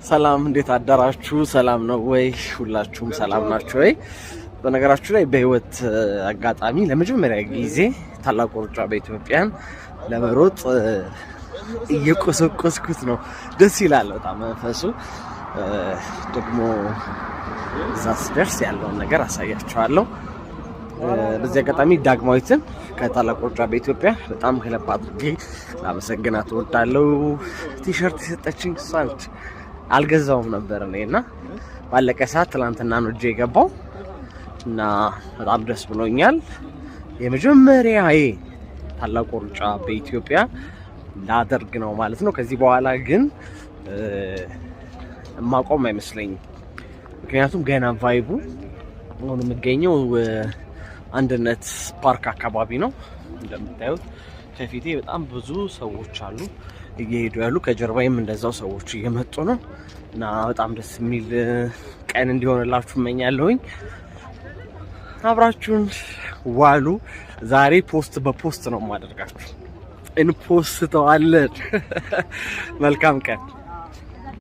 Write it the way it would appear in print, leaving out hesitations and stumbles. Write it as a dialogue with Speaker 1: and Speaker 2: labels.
Speaker 1: ሰላም እንዴት አደራችሁ? ሰላም ነው ወይ? ሁላችሁም ሰላም ናችሁ ወይ? በነገራችሁ ላይ በህይወት አጋጣሚ ለመጀመሪያ ጊዜ ታላቁ ሩጫ በኢትዮጵያን ለመሮጥ እየቆሰቆስኩት ነው። ደስ ይላል በጣም መንፈሱ። ደግሞ እዛ ስደርስ ያለውን ነገር አሳያችኋለሁ። በዚህ አጋጣሚ ዳግማዊትን ከታላቁ ሩጫ በኢትዮጵያ በጣም ከልብ አድርጌ ላመሰግናት እወዳለሁ። ቲሸርት የሰጠችኝ እሷ ነች። አልገዛውም ነበር እኔና ባለቀ ሰዓት ትላንትና ነው እጄ የገባው እና በጣም ደስ ብሎኛል። የመጀመሪያዬ ታላቁ ሩጫ በኢትዮጵያ ላደርግ ነው ማለት ነው። ከዚህ በኋላ ግን ማቆም አይመስለኝም። ምክንያቱም ገና ቫይቡ አሁን የምገኘው አንድነት ፓርክ አካባቢ ነው። እንደምታዩት ከፊቴ በጣም ብዙ ሰዎች አሉ እየሄዱ ያሉ፣ ከጀርባዬም እንደዛው ሰዎች እየመጡ ነው እና በጣም ደስ የሚል ቀን እንዲሆንላችሁ እመኛለሁኝ። አብራችሁን ዋሉ። ዛሬ ፖስት በፖስት ነው የማደርጋችሁ። እንፖስተዋለን። መልካም ቀን።